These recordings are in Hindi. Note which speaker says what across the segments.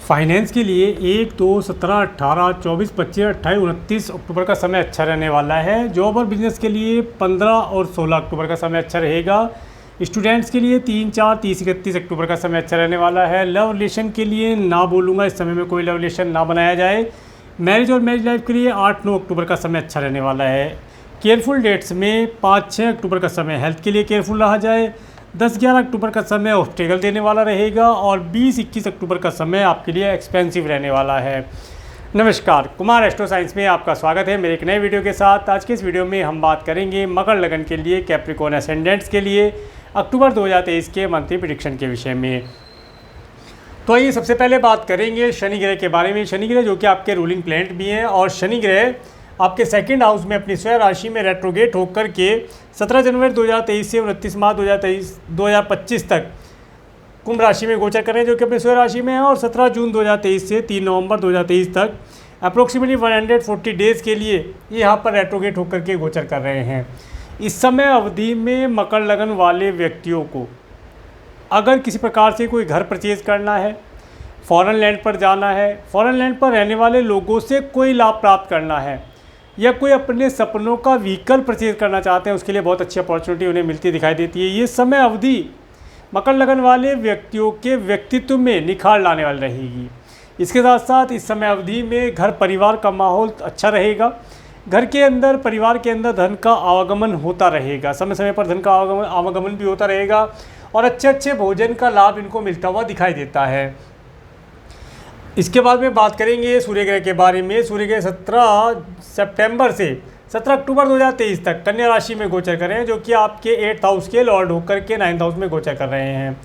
Speaker 1: फाइनेंस के लिए 1, 2, 17, 18, 24, 25, 28, 29 अक्टूबर का समय अच्छा रहने वाला है। जॉब और बिजनेस के लिए 15 और 16 अक्टूबर का समय अच्छा रहेगा। स्टूडेंट्स के लिए 3, 4, 30, 31 अक्टूबर का समय अच्छा रहने वाला है। लव रिलेशन के लिए ना बोलूँगा, इस समय में कोई लव रिलेशन ना बनाया जाए। मैरिज और मैरिज लाइफ के लिए 8, 9 अक्टूबर का समय अच्छा रहने वाला है। केयरफुल डेट्स में 5, 6 अक्टूबर का समय हेल्थ के लिए केयरफुल रहा जाए। 10, 11 अक्टूबर का समय ऑब्स्टेकल देने वाला रहेगा और 20, 21 अक्टूबर का समय आपके लिए एक्सपेंसिव रहने वाला है। नमस्कार, कुमार एस्ट्रो साइंस में आपका स्वागत है मेरे एक नए वीडियो के साथ। आज के इस वीडियो में हम बात करेंगे मकर लगन के लिए कैप्रिकॉर्न एसेंडेंट्स के लिए अक्टूबर 2023 के मंथली प्रेडिक्शन के विषय में। तो आइए सबसे पहले बात करेंगे शनि ग्रह के बारे में। शनि ग्रह जो कि आपके रूलिंग प्लैनेट भी हैं और शनि ग्रह आपके सेकंड हाउस में अपनी स्वयं राशि में रेट्रोगेट होकर के 17 जनवरी 2023 से 29 मार्च 2025 तक कुंभ राशि में गोचर कर रहे हैं, जो कि अपनी स्वयं राशि में है। और 17 जून 2023 से 3 नवंबर 2023 तक अप्रोक्सीमेटली 140 डेज़ के लिए ये यहाँ पर रेट्रोगेट होकर के गोचर कर रहे हैं। इस समय अवधि में मकर लगन वाले व्यक्तियों को अगर किसी प्रकार से कोई घर परचेज करना है, फॉरेन लैंड पर जाना है, फॉरेन लैंड पर रहने वाले लोगों से कोई लाभ प्राप्त करना है, या कोई अपने सपनों का व्हीकल परचेज करना चाहते हैं, उसके लिए बहुत अच्छी अपॉर्चुनिटी उन्हें मिलती दिखाई देती है। ये समय अवधि मकर लगन वाले व्यक्तियों के व्यक्तित्व में निखार लाने वाली रहेगी। इसके साथ साथ इस समय अवधि में घर परिवार का माहौल अच्छा रहेगा। घर के अंदर, परिवार के अंदर धन का आवागमन होता रहेगा, समय समय पर धन का आवागमन भी होता रहेगा और अच्छे अच्छे भोजन का लाभ इनको मिलता हुआ दिखाई देता है। इसके बाद में बात करेंगे सूर्य ग्रह के बारे में। सूर्य ग्रह 17 सितंबर से 17 अक्टूबर 2023 तक कन्या राशि में गोचर कर रहे हैं, जो कि आपके 8th हाउस के लॉर्ड होकर के 9th हाउस में गोचर कर रहे हैं।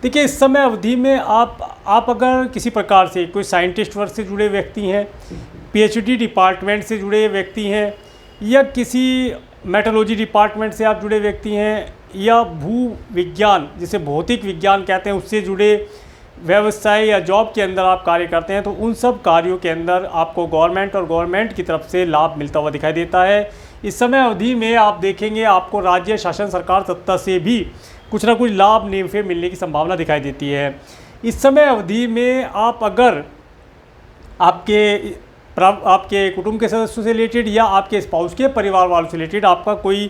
Speaker 1: देखिए, इस समय अवधि में आप अगर किसी प्रकार से कोई साइंटिस्ट वर्ग से जुड़े व्यक्ति हैं, PhD डिपार्टमेंट से जुड़े व्यक्ति हैं, या किसी मेटरोलॉजी डिपार्टमेंट से आप जुड़े व्यक्ति हैं, या भू विज्ञान जिसे भौतिक विज्ञान कहते हैं उससे जुड़े व्यवसाय या जॉब के अंदर आप कार्य करते हैं, तो उन सब कार्यों के अंदर आपको गवर्नमेंट की तरफ से लाभ मिलता हुआ दिखाई देता है। इस समय अवधि में आप देखेंगे आपको राज्य शासन सरकार सत्ता से भी कुछ ना कुछ लाभ नेमफे मिलने की संभावना दिखाई देती है। इस समय अवधि में आप अगर आपके कुटुंब के सदस्यों से रिलेटेड या आपके स्पाउस के परिवार वालों से रिलेटेड आपका कोई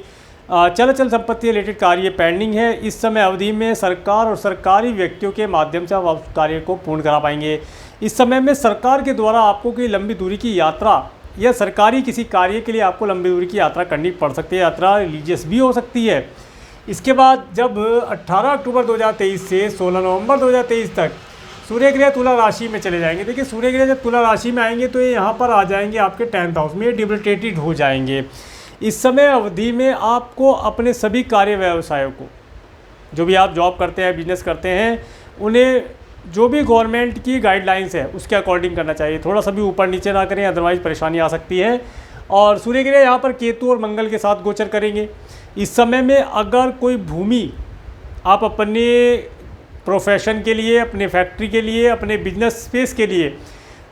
Speaker 1: चल संपत्ति रिलेटेड कार्य पेंडिंग है, इस समय अवधि में सरकार और सरकारी व्यक्तियों के माध्यम से आप उस कार्य को पूर्ण करा पाएंगे। इस समय में सरकार के द्वारा आपको कोई लंबी दूरी की यात्रा या सरकारी किसी कार्य के लिए आपको लंबी दूरी की यात्रा करनी पड़ सकती है। यात्रा रिलीजियस भी हो सकती है। इसके बाद जब 18 अक्टूबर 2023 से 16 नवंबर 2023 तक सूर्य ग्रह तुला राशि में चले जाएंगे। देखिए, सूर्य ग्रह जब तुला राशि में आएंगे तो ये यहाँ पर आ जाएंगे आपके 10th हाउस में, डिबिलिटेटेड हो जाएंगे। इस समय अवधि में आपको अपने सभी कार्य व्यवसायों को, जो भी आप जॉब करते हैं, बिजनेस करते हैं, उन्हें जो भी गवर्नमेंट की गाइडलाइंस है उसके अकॉर्डिंग करना चाहिए। थोड़ा सा भी ऊपर नीचे ना करें, अदरवाइज़ परेशानी आ सकती है। और सूर्य ग्रह यहाँ पर केतु और मंगल के साथ गोचर करेंगे। इस समय में अगर कोई भूमि आप अपने प्रोफेशन के लिए, अपने फैक्ट्री के लिए, अपने बिजनेस स्पेस के लिए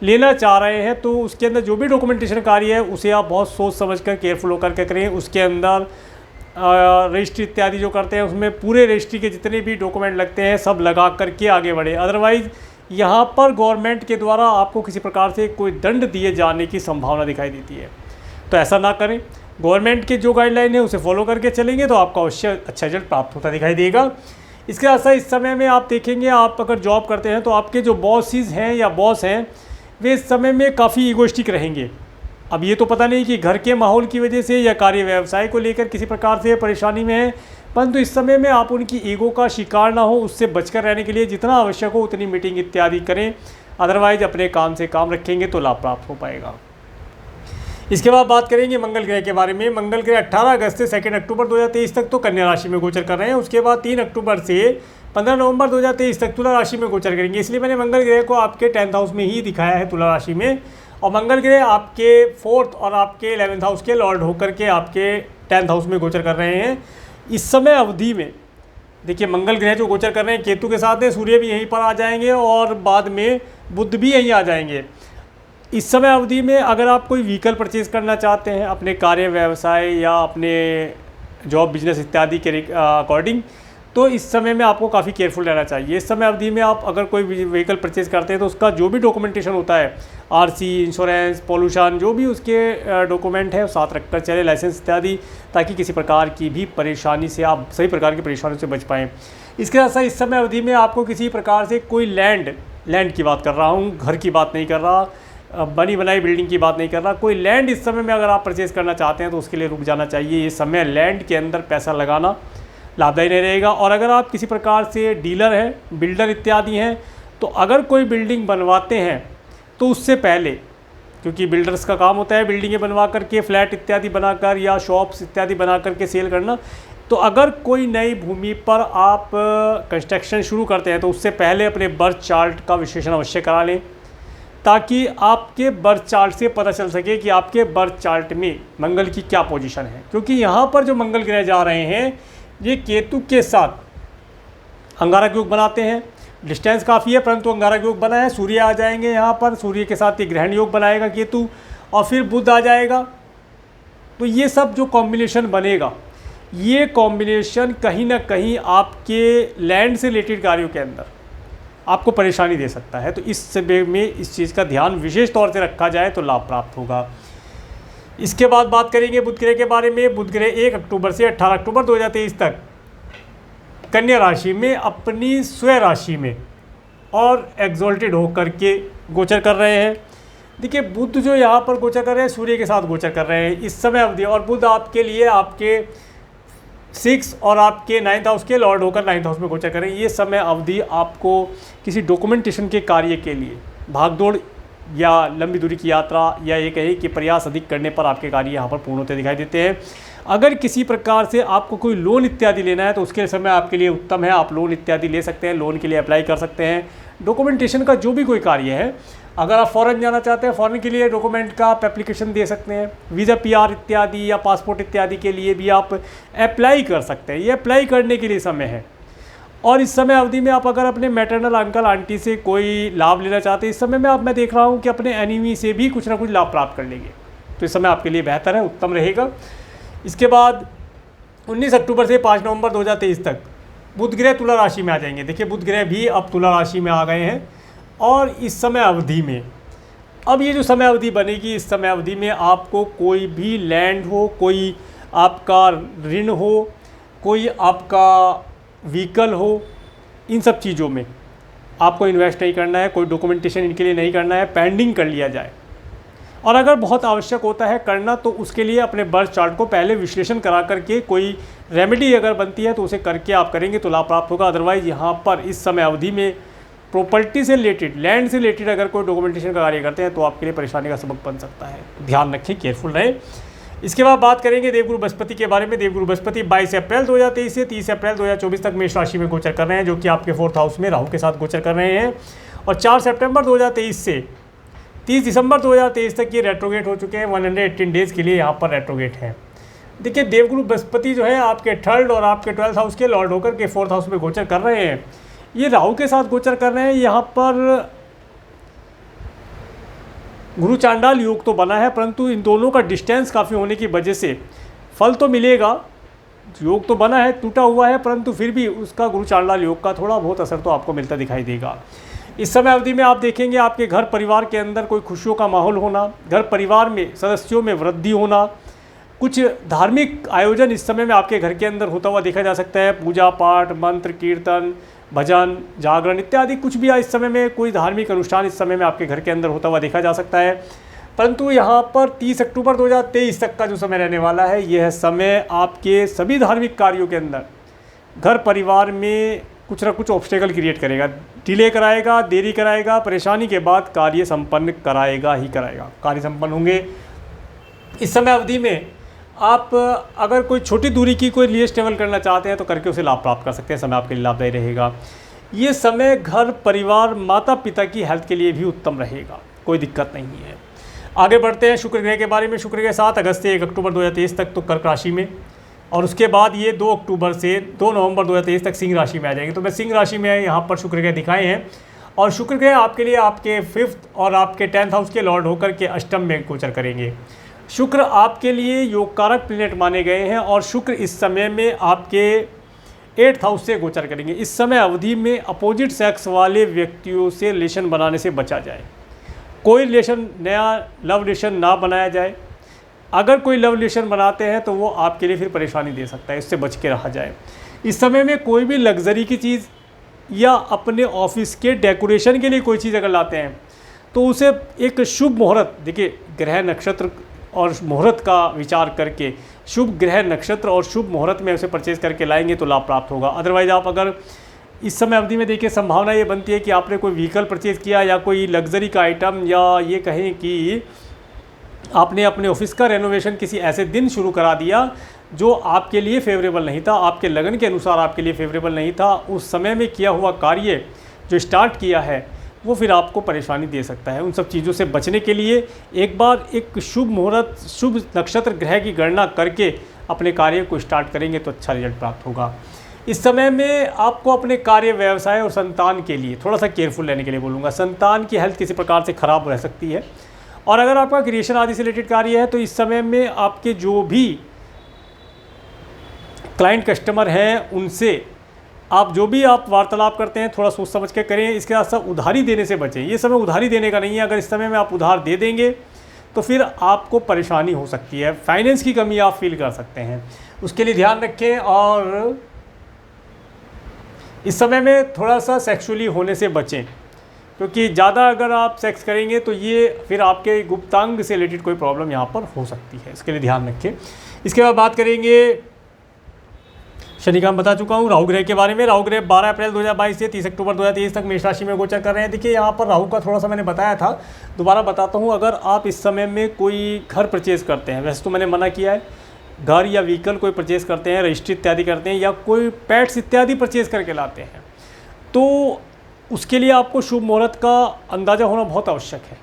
Speaker 1: लेना चाह रहे हैं, तो उसके अंदर जो भी डॉक्यूमेंटेशन कार्य है उसे आप बहुत सोच समझ कर, केयरफुल होकर के करें। उसके अंदर रजिस्ट्री इत्यादि जो करते हैं उसमें पूरे रजिस्ट्री के जितने भी डॉक्यूमेंट लगते हैं सब लगा करके आगे बढ़े। अदरवाइज़ यहाँ पर गवर्नमेंट के द्वारा आपको किसी प्रकार से कोई दंड दिए जाने की संभावना दिखाई देती है, तो ऐसा ना करें। गवर्नमेंट के जो गाइडलाइन है उसे फॉलो करके चलेंगे तो आपका अवश्य अच्छा रिजल्ट प्राप्त होता दिखाई देगा। इसके साथ इस समय में आप देखेंगे, आप अगर जॉब करते हैं तो आपके जो बॉसेस हैं या बॉस हैं वे इस समय में काफ़ी ईगोइस्टिक रहेंगे। अब ये तो पता नहीं कि घर के माहौल की वजह से या कार्य व्यवसाय को लेकर किसी प्रकार से परेशानी में है, परंतु इस समय में आप उनकी ईगो का शिकार ना हो, उससे बचकर रहने के लिए जितना आवश्यक हो उतनी मीटिंग इत्यादि करें। अदरवाइज अपने काम से काम रखेंगे तो लाभ प्राप्त हो पाएगा। इसके बाद बात करेंगे मंगल ग्रह के बारे में। मंगल ग्रह 18 अगस्त से 2 अक्टूबर 2023 तक तो कन्या राशि में गोचर कर रहे हैं। उसके बाद 3 अक्टूबर से 15 नवंबर 2023 तक तुला राशि में गोचर करेंगे। इसलिए मैंने मंगल ग्रह को आपके 10th हाउस में ही दिखाया है, तुला राशि में। और मंगल ग्रह आपके 4th और आपके 11th हाउस के लॉर्ड होकर के आपके 10th हाउस में गोचर कर रहे हैं। इस समय अवधि में देखिए, मंगल ग्रह जो गोचर कर रहे हैं केतु के साथ है, सूर्य भी यहीं पर आ जाएंगे और बाद में बुध भी यहीं आ जाएंगे। इस समय अवधि में अगर आप कोई व्हीकल परचेज करना चाहते हैं अपने कार्य व्यवसाय या अपने जॉब बिजनेस इत्यादि के अकॉर्डिंग, तो इस समय में आपको काफ़ी केयरफुल रहना चाहिए। इस समय अवधि में आप अगर कोई व्हीकल परचेज करते हैं तो उसका जो भी डॉक्यूमेंटेशन होता है, आरसी, इंश्योरेंस, पॉल्यूशन, जो भी उसके डॉक्यूमेंट है साथ रखकर चले, लाइसेंस इत्यादि, ताकि किसी प्रकार की भी परेशानी से आप सही प्रकार की परेशानियों से बच पाएँ। इसके साथ साथ इस समय अवधि में आपको किसी प्रकार से कोई लैंड की बात कर रहा हूँ, घर की बात नहीं कर रहा, बनी बनाई बिल्डिंग की बात नहीं कर रहा, कोई लैंड इस समय में अगर आप परचेज़ करना चाहते हैं तो उसके लिए रुक जाना चाहिए। ये समय लैंड के अंदर पैसा लगाना लाभदायी नहीं रहेगा। और अगर आप किसी प्रकार से डीलर हैं, बिल्डर इत्यादि हैं, तो अगर कोई बिल्डिंग बनवाते हैं तो उससे पहले, क्योंकि बिल्डर्स का काम होता है बिल्डिंगें बनवा करके, फ्लैट इत्यादि बनाकर या शॉप्स इत्यादि बना करके सेल करना, तो अगर कोई नई भूमि पर आप कंस्ट्रक्शन शुरू करते हैं तो उससे पहले अपने बर्थ चार्ट का विश्लेषण अवश्य करा लें, ताकि आपके बर्थ चार्ट से पता चल सके कि आपके बर्थ चार्ट में मंगल की क्या पोजीशन है। क्योंकि यहाँ पर जो मंगल ग्रह जा रहे हैं ये केतु के साथ अंगारक योग बनाते हैं। डिस्टेंस काफ़ी है परंतु अंगारक योग बना है। सूर्य आ जाएंगे यहाँ पर, सूर्य के साथ ये ग्रहण योग बनाएगा केतु, और फिर बुध आ जाएगा। तो ये सब जो कॉम्बिनेशन बनेगा, ये कॉम्बिनेशन कहीं ना कहीं आपके लैंड से रिलेटेड कार्यों के अंदर आपको परेशानी दे सकता है। तो इस समय में इस चीज़ का ध्यान विशेष तौर से रखा जाए तो लाभ प्राप्त होगा। इसके बाद बात करेंगे बुध ग्रह के बारे में। बुध ग्रह 1 अक्टूबर से 18 अक्टूबर 2023 तक कन्या राशि में अपनी स्वयं राशि में और एग्जॉल्टेड होकर के गोचर कर रहे हैं। देखिए बुध जो यहाँ पर गोचर कर रहे हैं सूर्य के साथ गोचर कर रहे हैं इस समय अवधि, और बुध आपके लिए आपके 6 और आपके 9th हाउस के लॉर्ड होकर 9th हाउस में गोचर करें। ये समय अवधि आपको किसी डॉक्यूमेंटेशन के कार्य के लिए भागदौड़ या लंबी दूरी की यात्रा या ये कहें कि प्रयास अधिक करने पर आपके कार्य यहाँ पर पूर्ण होते दिखाई देते हैं। अगर किसी प्रकार से आपको कोई लोन इत्यादि लेना है तो उसके समय आपके लिए उत्तम है, आप लोन इत्यादि ले सकते हैं, लोन के लिए अप्लाई कर सकते हैं। डॉक्यूमेंटेशन का जो भी कोई कार्य है, अगर आप फ़ॉरेन जाना चाहते हैं फ़ॉरेन के लिए डॉक्यूमेंट का आप एप्लीकेशन दे सकते हैं। वीज़ा PR इत्यादि या पासपोर्ट इत्यादि के लिए भी आप अप्लाई कर सकते हैं। ये अप्लाई करने के लिए समय है। और इस समय अवधि में आप अगर अपने मैटरनल अंकल आंटी से कोई लाभ लेना चाहते हैं, इस समय में आप मैं देख रहा हूँ कि अपने एनिमी से भी कुछ ना कुछ लाभ प्राप्त कर लेंगे। तो इस समय आपके लिए बेहतर है, उत्तम रहेगा। इसके बाद 19 अक्टूबर से 5 नवंबर 2023 तक बुध ग्रह तुला राशि में आ जाएंगे। देखिए बुध ग्रह भी अब तुला राशि में आ गए हैं। और इस समय अवधि में अब ये जो समय अवधि बनेगी, इस समय अवधि में आपको कोई भी लैंड हो, कोई आपका ऋण हो, कोई आपका व्हीकल हो, इन सब चीज़ों में आपको इन्वेस्ट नहीं करना है, कोई डॉक्यूमेंटेशन इनके लिए नहीं करना है, पेंडिंग कर लिया जाए। और अगर बहुत आवश्यक होता है करना तो उसके लिए अपने बर्थ चार्ट को पहले विश्लेषण करा करके कोई रेमेडी अगर बनती है तो उसे करके आप करेंगे तो लाभ प्राप्त होगा। अदरवाइज़ यहाँ पर इस समय अवधि में प्रॉपर्टी से रिलेटेड, लैंड से रिलेटेड अगर कोई डॉक्यूमेंटेशन का कार्य करते हैं तो आपके लिए परेशानी का सबक बन सकता है। ध्यान रखें, केयरफुल रहें। इसके बाद बात करेंगे देवगुरु बृहस्पति के बारे में। देवगुरु बृहस्पति 22 अप्रैल 2023 से 30 अप्रैल 2024 तक मेष राशि में गोचर कर रहे हैं, जो कि आपके 4th हाउस में राहु के साथ गोचर कर रहे हैं। और 4 सितंबर 2023 से 30 दिसंबर 2023 तक ये रेट्रोगेट हो चुके हैं। 118 डेज़ के लिए यहाँ पर रेट्रोगेट हैं। देखिए देवगुरु बृहस्पति जो है आपके 3rd और आपके 12th हाउस के लॉर्ड होकर के 4th हाउस में गोचर कर रहे हैं। ये राहु के साथ गोचर कर रहे हैं। यहाँ पर गुरु चांडाल योग तो बना है, परंतु इन दोनों का डिस्टेंस काफ़ी होने की वजह से फल तो मिलेगा। योग तो बना है, टूटा हुआ है, परंतु फिर भी उसका गुरु चांडाल योग का थोड़ा बहुत असर तो आपको मिलता दिखाई देगा। इस समय अवधि में आप देखेंगे आपके घर परिवार के अंदर कोई खुशियों का माहौल होना, घर परिवार में सदस्यों में वृद्धि होना, कुछ धार्मिक आयोजन इस समय में आपके घर के अंदर होता हुआ देखा जा सकता है। पूजा पाठ, मंत्र कीर्तन, भजन, जागरण इत्यादि कुछ भी इस समय में कोई धार्मिक अनुष्ठान इस समय में आपके घर के अंदर होता हुआ देखा जा सकता है। परंतु यहाँ पर 30 अक्टूबर 2023 तक का जो समय रहने वाला है, यह समय आपके सभी धार्मिक कार्यों के अंदर घर परिवार में कुछ ना कुछ ऑब्स्टेकल क्रिएट करेगा, डिले कराएगा, देरी कराएगा, परेशानी के बाद कार्य संपन्न कराएगा ही कराएगा। कार्य संपन्न होंगे। इस समय अवधि में आप अगर कोई छोटी दूरी की कोई लिए ट्रेवल करना चाहते हैं तो करके उसे लाभ प्राप्त कर सकते हैं। समय आपके लिए लाभदायी रहेगा। ये समय घर परिवार माता पिता की हेल्थ के लिए भी उत्तम रहेगा, कोई दिक्कत नहीं है। आगे बढ़ते हैं शुक्र ग्रह के बारे में। शुक्र ग्रह 7 अगस्त से 1 अक्टूबर 2023 तक तो कर्क राशि में, और उसके बाद ये 2 अक्टूबर से 2 नवंबर 2023 तक सिंह राशि में आ जाएंगे। तो मैं सिंह राशि में यहाँ पर शुक्र ग्रह दिखाए हैं। और शुक्र ग्रह आपके लिए आपके 5th और आपके 10th हाउस के लॉर्ड होकर के अष्टम में गोचर करेंगे। शुक्र आपके लिए योगकारक प्लेनेट माने गए हैं और शुक्र इस समय में आपके 8th हाउस से गोचर करेंगे। इस समय अवधि में अपोजिट सेक्स वाले व्यक्तियों से रिलेशन बनाने से बचा जाए। कोई रिलेशन, नया लव रिलेशन ना बनाया जाए। अगर कोई लव रिलेशन बनाते हैं तो वो आपके लिए फिर परेशानी दे सकता है, इससे बच के रहा जाए। इस समय में कोई भी लग्जरी की चीज़ या अपने ऑफिस के डेकोरेशन के लिए कोई चीज़ अगर लाते हैं तो उसे एक शुभ मुहूर्त, देखिए ग्रह नक्षत्र और मुहूर्त का विचार करके शुभ ग्रह नक्षत्र और शुभ मुहूर्त में उसे परचेज करके लाएंगे तो लाभ प्राप्त होगा। अदरवाइज आप अगर इस समय अवधि में देखिए, संभावना ये बनती है कि आपने कोई व्हीकल परचेज किया या कोई लग्जरी का आइटम, या ये कहें कि आपने अपने ऑफिस का रेनोवेशन किसी ऐसे दिन शुरू करा दिया जो आपके लिए फेवरेबल नहीं था, आपके लगन के अनुसार आपके लिए फेवरेबल नहीं था। उस समय में किया हुआ कार्य जो स्टार्ट किया है वो फिर आपको परेशानी दे सकता है। उन सब चीज़ों से बचने के लिए एक बार एक शुभ मुहूर्त, शुभ नक्षत्र ग्रह की गणना करके अपने कार्य को स्टार्ट करेंगे तो अच्छा रिजल्ट प्राप्त होगा। इस समय में आपको अपने कार्य, व्यवसाय और संतान के लिए थोड़ा सा केयरफुल रहने के लिए बोलूँगा। संतान की हेल्थ किसी प्रकार से ख़राब रह सकती है। और अगर आपका क्रिएशन आदि से रिलेटेड कार्य है तो इस समय में आपके जो भी क्लाइंट कस्टमर हैं उनसे आप जो भी आप वार्तालाप करते हैं थोड़ा सोच समझ के करें। इसके साथ साथ उधारी देने से बचें। ये समय उधारी देने का नहीं है। अगर इस समय में आप उधार दे देंगे तो फिर आपको परेशानी हो सकती है, फाइनेंस की कमी आप फील कर सकते हैं, उसके लिए ध्यान रखें। और इस समय में थोड़ा सा सेक्सुअली होने से बचें, क्योंकि ज़्यादा अगर आप सेक्स करेंगे तो ये फिर आपके गुप्तांग से रिलेटेड कोई प्रॉब्लम यहाँ पर हो सकती है, इसके लिए ध्यान रखें। इसके बाद बात करेंगे शनि का, मैं बता चुका हूँ। राहु ग्रह के बारे में। राहु ग्रह 12 अप्रैल 2022 से 30 अक्टूबर 2023 तक मेष राशि में गोचर कर रहे हैं। देखिए यहाँ पर राहु का थोड़ा सा मैंने बताया था, दोबारा बताता हूँ। अगर आप इस समय में कोई घर परचेज़ करते हैं, वैसे तो मैंने मना किया है, घर या व्हीकल कोई परचेज़ करते हैं, रजिस्ट्री इत्यादि करते हैं, या कोई पेट्स इत्यादि परचेज़ करके लाते हैं, तो उसके लिए आपको शुभ मुहूर्त का अंदाज़ा होना बहुत आवश्यक है।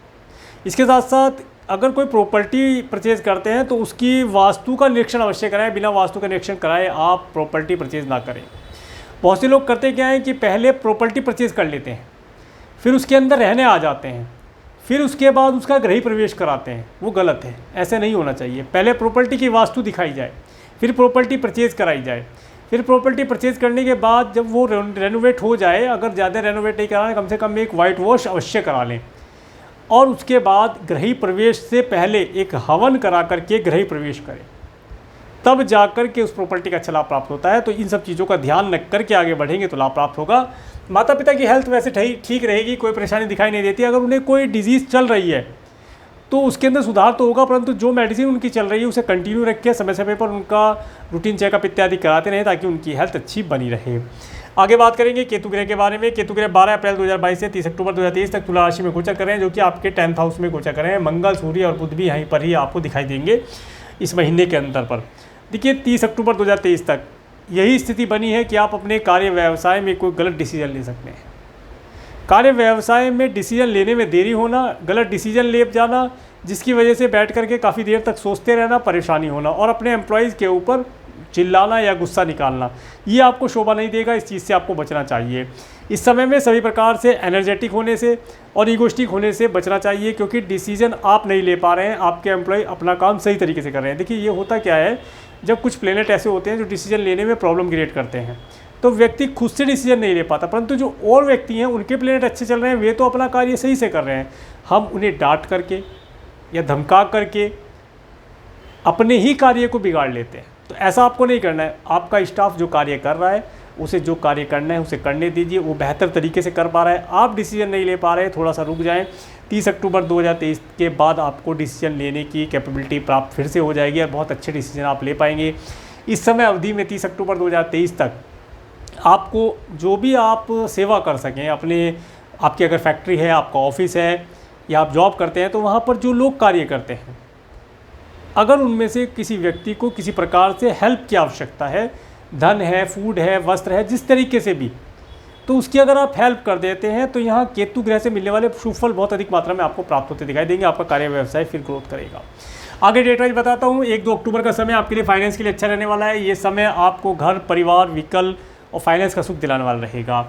Speaker 1: इसके साथ साथ अगर कोई प्रॉपर्टी परचेज़ करते हैं तो उसकी वास्तु का निरीक्षण अवश्य कराएं। बिना वास्तु का निरीक्षण कराए आप प्रॉपर्टी परचेज़ ना करें। बहुत से लोग करते क्या हैं कि पहले प्रॉपर्टी परचेज़ कर लेते हैं, फिर उसके अंदर रहने आ जाते हैं, फिर उसके बाद उसका गृह प्रवेश कराते हैं। वो गलत है, ऐसे नहीं होना चाहिए। पहले प्रॉपर्टी की वास्तु दिखाई जाए, फिर प्रॉपर्टी परचेज़ कराई जाए, फिर प्रॉपर्टी परचेज़ करने के बाद जब वो रेनोवेट हो जाए, अगर ज़्यादा रेनोवेट नहीं कराना, कम से कम एक वाइट वॉश अवश्य करा लें। और उसके बाद गृह प्रवेश से पहले एक हवन करा करके गृह प्रवेश करें, तब जाकर के उस प्रॉपर्टी का अच्छा लाभ प्राप्त होता है। तो इन सब चीज़ों का ध्यान रख करके आगे बढ़ेंगे तो लाभ प्राप्त होगा। माता पिता की हेल्थ वैसे ठीक रहेगी, कोई परेशानी दिखाई नहीं देती। अगर उन्हें कोई डिजीज़ चल रही है तो उसके अंदर सुधार तो होगा, परंतु जो मेडिसिन उनकी चल रही है उसे कंटिन्यू रखिए, समय समय पर उनका रूटीन चेकअप इत्यादि कराते रहें ताकि उनकी हेल्थ अच्छी बनी रहे। आगे बात करेंगे केतु ग्रह के बारे में। केतु ग्रह 12 अप्रैल 2022 से 30 अक्टूबर 2023 तक तुला राशि में गोचर कर रहे हैं, जो कि आपके 10th हाउस में गोचर कर रहे हैं। मंगल, सूर्य और बुध भी यहीं पर ही आपको दिखाई देंगे इस महीने के अंतर पर। देखिए 30 अक्टूबर 2023 तक यही स्थिति बनी है कि आप अपने कार्य व्यवसाय में कोई गलत डिसीजन ले सकते हैं। कार्य व्यवसाय में डिसीजन लेने में देरी होना, गलत डिसीजन ले जाना, जिसकी वजह से बैठ करके काफ़ी देर तक सोचते रहना, परेशानी होना और अपने एम्प्लॉयज़ के ऊपर चिल्लाना या गुस्सा निकालना, ये आपको शोभा नहीं देगा। इस चीज़ से आपको बचना चाहिए। इस समय में सभी प्रकार से एनर्जेटिक होने से और ईगोस्टिक होने से बचना चाहिए, क्योंकि डिसीजन आप नहीं ले पा रहे हैं, आपके एम्प्लॉय अपना काम सही तरीके से कर रहे हैं। देखिए ये होता क्या है, जब कुछ प्लेनेट ऐसे होते हैं जो डिसीजन लेने में प्रॉब्लम क्रिएट करते हैं तो व्यक्ति खुद से डिसीजन नहीं ले पाता, परंतु जो और व्यक्ति हैं उनके प्लेनेट अच्छे चल रहे हैं, वे तो अपना कार्य सही से कर रहे हैं। हम उन्हें डांट करके या धमका करके अपने ही कार्य को बिगाड़ लेते हैं। तो ऐसा आपको नहीं करना है। आपका स्टाफ जो कार्य कर रहा है उसे जो कार्य करना है उसे करने दीजिए, वो बेहतर तरीके से कर पा रहा है। आप डिसीजन नहीं ले पा रहे, थोड़ा सा रुक जाएं। 30 अक्टूबर 2023 के बाद आपको डिसीजन लेने की कैपेबिलिटी प्राप्त फिर से हो जाएगी और बहुत अच्छे डिसीजन आप ले पाएंगे। इस समय अवधि में 30 अक्टूबर 2023 तक आपको जो भी आप सेवा कर सकें अपने, आपकी अगर फैक्ट्री है, आपका ऑफिस है या आप जॉब करते हैं, तो वहाँ पर जो लोग कार्य करते हैं, अगर उनमें से किसी व्यक्ति को किसी प्रकार से हेल्प की आवश्यकता है, धन है, फूड है, वस्त्र है, जिस तरीके से भी, तो उसकी अगर आप हेल्प कर देते हैं तो यहाँ केतु ग्रह से मिलने वाले शुभ फल बहुत अधिक मात्रा में आपको प्राप्त होते दिखाई देंगे। आपका कार्य व्यवसाय फिर ग्रोथ करेगा। आगे डेट वाइज बताता हूँ। 1-2 अक्टूबर का समय आपके लिए फाइनेंस के लिए अच्छा रहने वाला है। ये समय आपको घर, परिवार, व्हीकल और फाइनेंस का सुख दिलाने वाला रहेगा।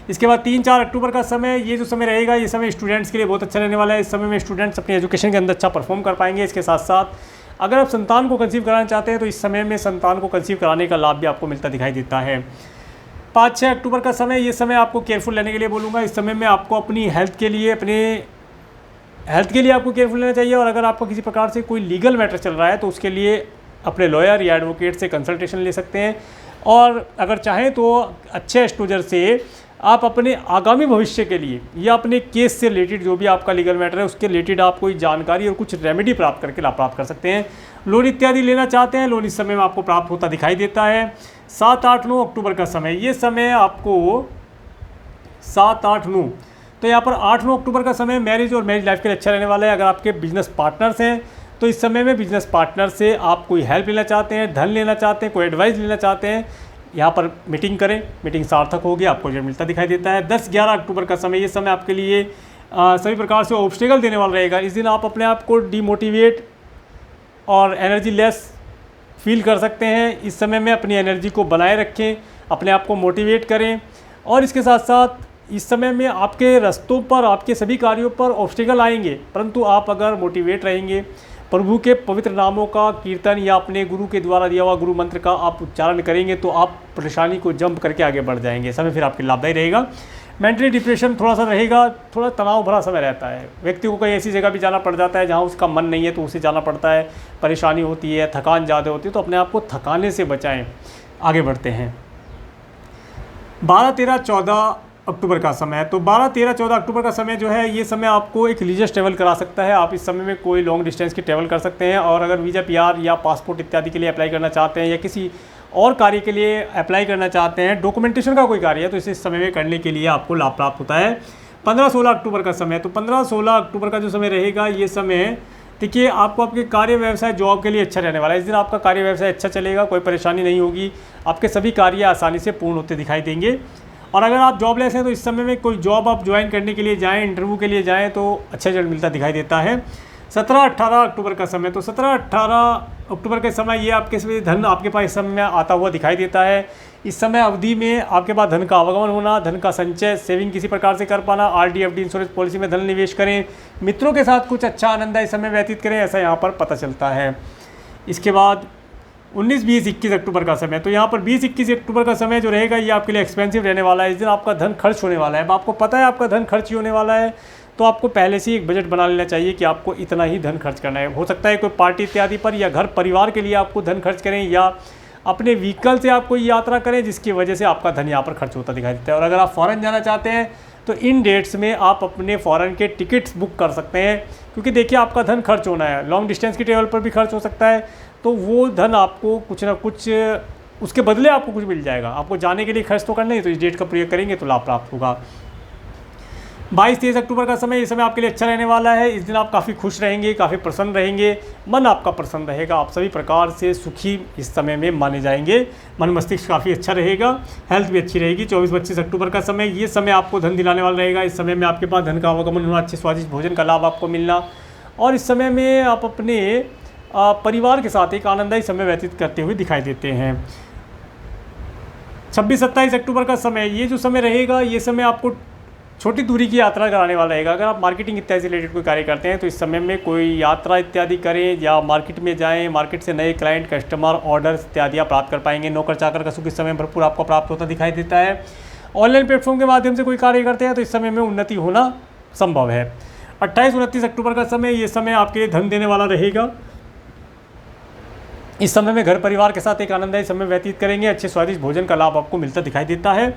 Speaker 1: इसके बाद 3-4 अक्टूबर का समय, ये जो समय रहेगा, ये समय स्टूडेंट्स के लिए बहुत अच्छा रहने वाला है। इस समय में स्टूडेंट्स अपनी एजुकेशन के अंदर अच्छा परफॉर्म कर पाएंगे। इसके साथ साथ अगर आप संतान को कंसीव कराना चाहते हैं तो इस समय में संतान को कंसीव कराने का लाभ भी आपको मिलता दिखाई देता है। 5-6 अक्टूबर का समय, ये समय आपको केयरफुल लेने के लिए बोलूँगा। इस समय में आपको अपनी हेल्थ के लिए आपको केयरफुल लेना चाहिए। और अगर आपको किसी प्रकार से कोई लीगल मैटर चल रहा है तो उसके लिए अपने लॉयर या एडवोकेट से कंसल्टेशन ले सकते हैं। और अगर चाहें तो अच्छे एस्ट्रोलॉजर से आप अपने आगामी भविष्य के लिए या अपने केस से रिलेटेड जो भी आपका लीगल मैटर है उसके रिलेटेड आप कोई जानकारी और कुछ रेमेडी प्राप्त करके लाभ प्राप्त कर सकते हैं। लोन इत्यादि लेना चाहते हैं, लोन इस समय में आपको प्राप्त होता दिखाई देता है। 7-8-9 अक्टूबर का समय, ये समय आपको 7-8-9, तो यहाँ पर 8-9 अक्टूबर का समय मैरिज और मैरिज लाइफ के लिए अच्छा रहने वाला है। अगर आपके बिजनेस पार्टनर्स हैं तो इस समय में बिजनेस पार्टनर से आप कोई हेल्प लेना चाहते हैं, धन लेना चाहते हैं, कोई एडवाइस लेना चाहते हैं, यहाँ पर मीटिंग करें, मीटिंग सार्थक होगी, आपको रिजल्ट मिलता दिखाई देता है। 10-11 अक्टूबर का समय, ये समय आपके लिए सभी प्रकार से ऑब्स्टेकल देने वाला रहेगा। इस दिन आप अपने आप को डीमोटिवेट और एनर्जी लेस फील कर सकते हैं। इस समय में अपनी एनर्जी को बनाए रखें, अपने आप को मोटिवेट करें। और इसके साथ साथ इस समय में आपके रास्तों पर, आपके सभी कार्यों पर ऑब्स्टेकल आएंगे, परंतु आप अगर मोटिवेट रहेंगे, प्रभु के पवित्र नामों का कीर्तन या अपने गुरु के द्वारा दिया हुआ गुरु मंत्र का आप उच्चारण करेंगे तो आप परेशानी को जंप करके आगे बढ़ जाएंगे। समय फिर आपके लाभदायी रहेगा। मेंटली डिप्रेशन थोड़ा सा रहेगा, थोड़ा तनाव भरा समय रहता है। व्यक्ति को कहीं ऐसी जगह भी जाना पड़ जाता है जहाँ उसका मन नहीं है तो उसे जाना पड़ता है, परेशानी होती है, थकान ज़्यादा होती है, तो अपने आप को थकाने से बचाएँ। आगे बढ़ते हैं। 12-13-14 अक्टूबर का समय, तो 12-13-14 अक्टूबर का समय जो है, ये समय आपको एक रिलीजियस ट्रैवल करा सकता है। आप इस समय में कोई लॉन्ग डिस्टेंस की ट्रैवल कर सकते हैं। और अगर वीज़ा, PR या पासपोर्ट इत्यादि के लिए अप्लाई करना चाहते हैं या किसी और कार्य के लिए अप्लाई करना चाहते हैं, डॉक्यूमेंटेशन का कोई कार्य है, तो इसे इस समय में करने के लिए आपको लाभ प्राप्त होता है। 15-16 अक्टूबर का समय, तो 15-16 अक्टूबर का जो समय रहेगा, ये समय देखिए आपको आपके कार्य व्यवसाय जॉब के लिए अच्छा रहने वाला है। इस दिन आपका कार्य व्यवसाय अच्छा चलेगा, कोई परेशानी नहीं होगी, आपके सभी कार्य आसानी से पूर्ण होते दिखाई देंगे। और अगर आप जॉबलेस हैं तो इस समय में कोई जॉब आप ज्वाइन करने के लिए जाएं, इंटरव्यू के लिए जाएं तो अच्छा रिजल्ट मिलता दिखाई देता है। 17-18 अक्टूबर का समय, तो 17-18 अक्टूबर के समय ये आपके समय धन आपके पास इस समय में आता हुआ दिखाई देता है। इस समय अवधि में आपके पास धन का आवागमन होना, धन का संचय, सेविंग किसी प्रकार से कर पाना, RD, FD, इंश्योरेंस पॉलिसी में धन निवेश करें, मित्रों के साथ कुछ अच्छा आनंददायी समय व्यतीत करें, ऐसा यहाँ पर पता चलता है। इसके बाद 19-20-21 अक्टूबर का समय, तो यहाँ पर 20-21 अक्टूबर का समय जो रहेगा ये आपके लिए एक्सपेंसिव रहने वाला है। इस दिन आपका धन खर्च होने वाला है। अब आपको पता है आपका धन खर्च ही होने वाला है तो आपको पहले से ही एक बजट बना लेना चाहिए कि आपको इतना ही धन खर्च करना है। हो सकता है कोई पार्टी इत्यादि पर या घर परिवार के लिए आपको धन खर्च करें या अपने व्हीकल से आप कोई यात्रा करें जिसकी वजह से आपका धन यहाँ पर खर्च होता दिखाई देता है। और अगर आप फ़ॉरेन जाना चाहते हैं तो इन डेट्स में आप अपने फ़ॉरेन के टिकट्स बुक कर सकते हैं, क्योंकि देखिए आपका धन खर्च होना है, लॉन्ग डिस्टेंस की ट्रेवल पर भी खर्च हो सकता है, तो वो धन आपको कुछ ना कुछ उसके बदले आपको कुछ मिल जाएगा। आपको जाने के लिए खर्च तो करना ही, तो इस डेट का प्रयोग करेंगे तो लाभ प्राप्त होगा। 22-23 अक्टूबर का समय, ये समय आपके लिए अच्छा रहने वाला है। इस दिन आप काफ़ी खुश रहेंगे, काफ़ी प्रसन्न रहेंगे, मन आपका प्रसन्न रहेगा, आप सभी प्रकार से सुखी इस समय में माने जाएंगे, मन मस्तिष्क काफ़ी अच्छा रहेगा, हेल्थ भी अच्छी रहेगी। 24-25 अक्टूबर का समय, ये समय आपको धन दिलाने वाला रहेगा। इस समय में आपके पास धन का आवागमन होना, अच्छे स्वादिष्ट भोजन का लाभ आपको मिलना, और इस समय में आप अपने परिवार के साथ एक आनंददायी समय व्यतीत करते हुए दिखाई देते हैं। 26-27 अक्टूबर का समय, ये जो समय रहेगा, ये समय आपको छोटी दूरी की यात्रा कराने वाला रहेगा। अगर आप मार्केटिंग इत्यादि से रिलेटेड कोई कार्य करते हैं तो इस समय में कोई यात्रा इत्यादि करें या मार्केट में जाएं, मार्केट से नए क्लाइंट, कस्टमर, ऑर्डर्स इत्यादि आप प्राप्त कर पाएंगे। नौकर चाकर का सुख इस समय भरपूर आपको प्राप्त होता दिखाई देता है। ऑनलाइन प्लेटफॉर्म के माध्यम से कोई कार्य करते हैं तो इस समय में उन्नति होना संभव है। 28-29 अक्टूबर का समय, ये समय आपके लिए धन देने वाला रहेगा। इस समय में घर परिवार के साथ एक आनंददायी समय व्यतीत करेंगे, अच्छे स्वादिष्ट भोजन का लाभ आपको मिलता दिखाई देता है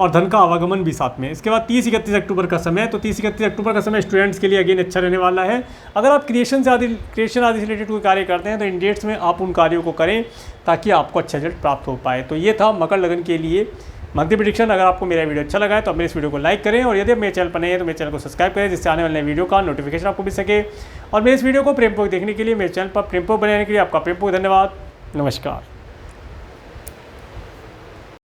Speaker 1: और धन का आवागमन भी साथ में। इसके बाद 30-31 अक्टूबर का समय, तो 30-31 अक्टूबर का समय स्टूडेंट्स के लिए अगेन अच्छा रहने वाला है। अगर आप क्रिएशन आदि से रिलेटेड कोई कार्य करते हैं तो इन डेट्स में आप उन कार्यों को करें ताकि आपको अच्छा रिजल्ट प्राप्त हो पाए। तो ये था मकर लगन के लिए मंथली प्रेडिक्शन। अगर आपको मेरा वीडियो अच्छा लगा है तो आप मेरे इस वीडियो को लाइक करें, और यदि आप मेरे चैनल पर नए हैं तो मेरे चैनल को सब्सक्राइब करें, जिससे आने वाले वीडियो का नोटिफिकेशन आपको मिल सके। और मेरे इस वीडियो को प्रेमपूर्वक देखने के लिए, मेरे चैनल पर प्रेमपूर्वक बनाने के लिए आपका प्रेमपूर्वक धन्यवाद। नमस्कार।